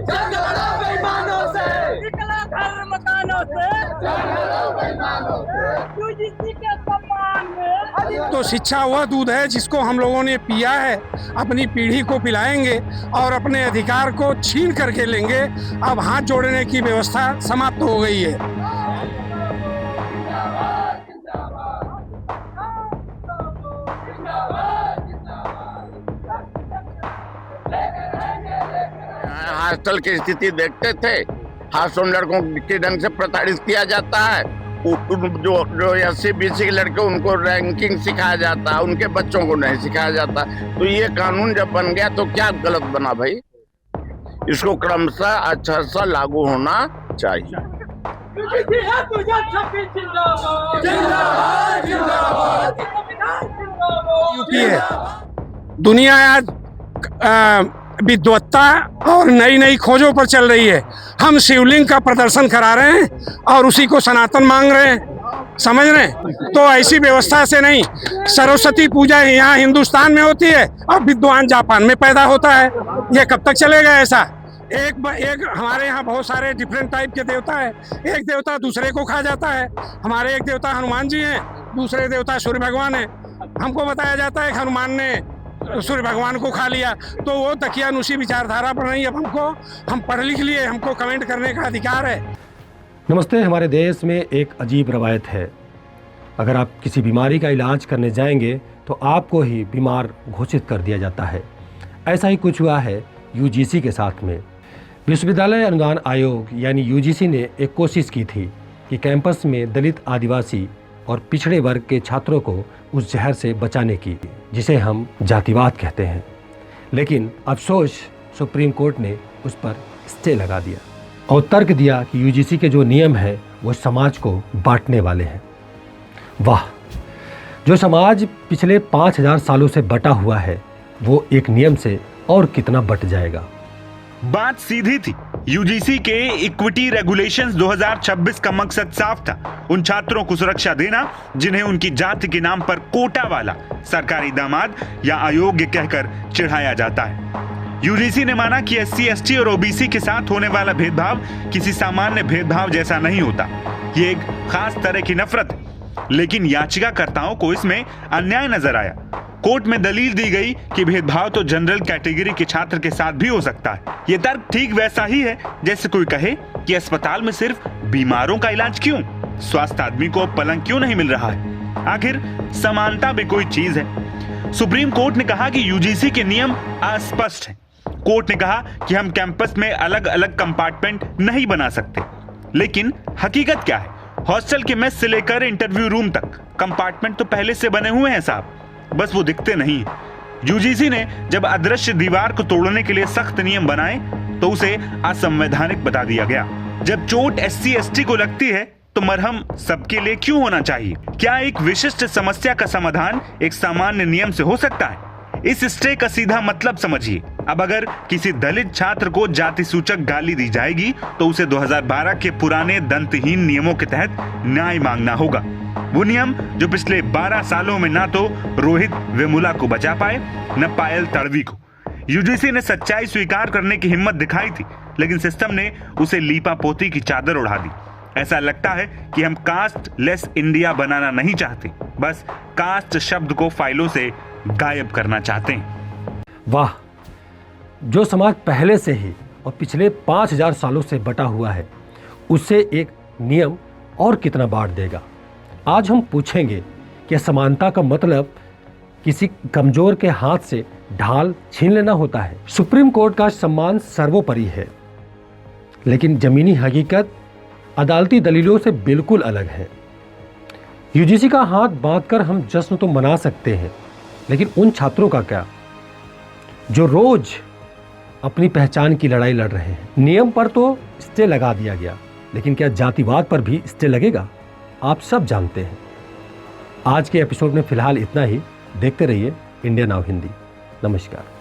जंग लड़ो बेईमानों से, निकलो घर मकानों से, जंग लड़ो बेईमानों से। यूजीसी के सम्मान में। तो शिक्षा वह दूध है जिसको हम लोगों ने पिया है, अपनी पीढ़ी को पिलाएंगे और अपने अधिकार को छीन करके लेंगे। अब हाथ जोड़ने की व्यवस्था समाप्त हो गई है। हॉस्टल की स्थिति देखते थे, हॉस्टल लड़कों के ढंग से प्रताड़ित किया जाता है। जो 80-20 के लड़के उनको रैंकिंग सिखाया जाता है, उनके बच्चों को नहीं सिखाया जाता। तो ये कानून जब बन गया तो क्या गलत बना भाई? इसको क्रमशः अच्छा सा लागू होना चाहिए। यूपी है, दुनिया आज विद्वत्ता और नई नई खोजों पर चल रही है। हम शिवलिंग का प्रदर्शन करा रहे हैं और उसी को सनातन मांग रहे हैं, समझ रहे हैं? तो ऐसी व्यवस्था से नहीं। सरस्वती पूजा यहाँ हिंदुस्तान में होती है और विद्वान जापान में पैदा होता है। ये कब तक चलेगा ऐसा? एक हमारे यहाँ बहुत सारे डिफरेंट टाइप के देवता है। एक देवता दूसरे को खा जाता है। हमारे एक देवता हनुमान जी हैं, दूसरे देवता सूर्य भगवान है। हमको बताया जाता है कि हनुमान ने सूर्य भगवान को खा लिया, तो वो दकियानुसी विचारधारा पर नहीं। अब हम पढ़ लिख लिए, हमको कमेंट करने का अधिकार है। नमस्ते। हमारे देश में एक अजीब रवायत है, अगर आप किसी बीमारी का इलाज करने जाएंगे तो आपको ही बीमार घोषित कर दिया जाता है। ऐसा ही कुछ हुआ है यूजीसी के साथ में। विश्वविद्यालय अनुदान आयोग यानी यूजीसी ने एक कोशिश की थी कि कैंपस में दलित, आदिवासी और पिछड़े वर्ग के छात्रों को उस जहर से बचाने की, जिसे हम जातिवाद कहते हैं। लेकिन अफसोस सुप्रीम कोर्ट ने उस पर स्टे लगा दिया और तर्क दिया कि यूजीसी के जो नियम हैं वो समाज को बांटने वाले हैं। वाह, जो समाज पिछले 5000 सालों से बटा हुआ है वो एक नियम से और कितना बट जाएगा। बात सीधी थी। यूजीसी के इक्विटी रेगुलेशंस 2026 का मकसद साफ था, उन छात्रों को सुरक्षा देना जिन्हें उनकी जाति के नाम पर कोटा वाला, सरकारी दामाद या अयोग्य कहकर चिढ़ाया जाता है। यूजीसी ने माना कि एससी, एसटी और ओबीसी के साथ होने वाला भेदभाव किसी सामान्य भेदभाव जैसा नहीं होता, ये एक खास तरह की नफरत है। लेकिन याचिकाकर्ताओं को इसमें अन्याय नजर आया। कोर्ट में दलील दी गई कि भेदभाव तो जनरल कैटेगरी के छात्र के साथ भी हो सकता है। ये तर्क ठीक वैसा ही है जैसे कोई कहे कि अस्पताल में सिर्फ बीमारों का इलाज क्यों, स्वास्थ्य आदमी को पलंग क्यों नहीं मिल रहा है। आखिर समानता भी कोई चीज है। सुप्रीम कोर्ट ने कहा कि यूजीसी के नियम अस्पष्ट हैं। कोर्ट ने कहा कि हम कैंपस में अलग अलग कंपार्टमेंट नहीं बना सकते, लेकिन हकीकत क्या है? हॉस्टल के मेस से लेकर इंटरव्यू रूम तक कंपार्टमेंट तो पहले से बने हुए हैं साहब, बस वो दिखते नहीं। यूजीसी ने जब अदृश्य दीवार को तोड़ने के लिए सख्त नियम बनाए तो उसे असंवैधानिक बता दिया गया। जब चोट एससी एसटी को लगती है तो मरहम सबके लिए क्यों होना चाहिए? क्या एक विशिष्ट समस्या का समाधान एक सामान्य नियम से हो सकता है? इस स्टे का सीधा मतलब समझिए। अब अगर किसी दलित छात्र को जाति सूचक गाली दी जाएगी तो उसे 2012 के पुराने दंतहीन नियमों के तहत न्याय मांगना होगा। वो नियम जो पिछले 12 सालों में ना तो रोहित वेमुला को बचा पाए न पायल तड़वी को। यूजीसी ने सच्चाई स्वीकार करने की हिम्मत दिखाई थी, लेकिन सिस्टम ने उसे लीपापोती की चादर उड़ा दी। ऐसा लगता है कि हम कास्ट लेस इंडिया बनाना नहीं चाहते, बस कास्ट शब्द को फाइलों से गायब करना चाहते हैं। वाह, जो समाज पहले से ही और पिछले 5000 सालों से बटा हुआ है उससे एक नियम और कितना बांट देगा। आज हम पूछेंगे कि समानता का मतलब किसी कमजोर के हाथ से ढाल छीन लेना होता है। सुप्रीम कोर्ट का सम्मान सर्वोपरि है, लेकिन जमीनी हकीकत अदालती दलीलों से बिल्कुल अलग है। यूजीसी का हाथ बांधकर हम जश्न तो मना सकते हैं, लेकिन उन छात्रों का क्या जो रोज अपनी पहचान की लड़ाई लड़ रहे हैं? नियम पर तो स्टे लगा दिया गया, लेकिन क्या जातिवाद पर भी स्टे लगेगा? आप सब जानते हैं। आज के एपिसोड में फिलहाल इतना ही। देखते रहिए इंडिया नाउ हिंदी। नमस्कार।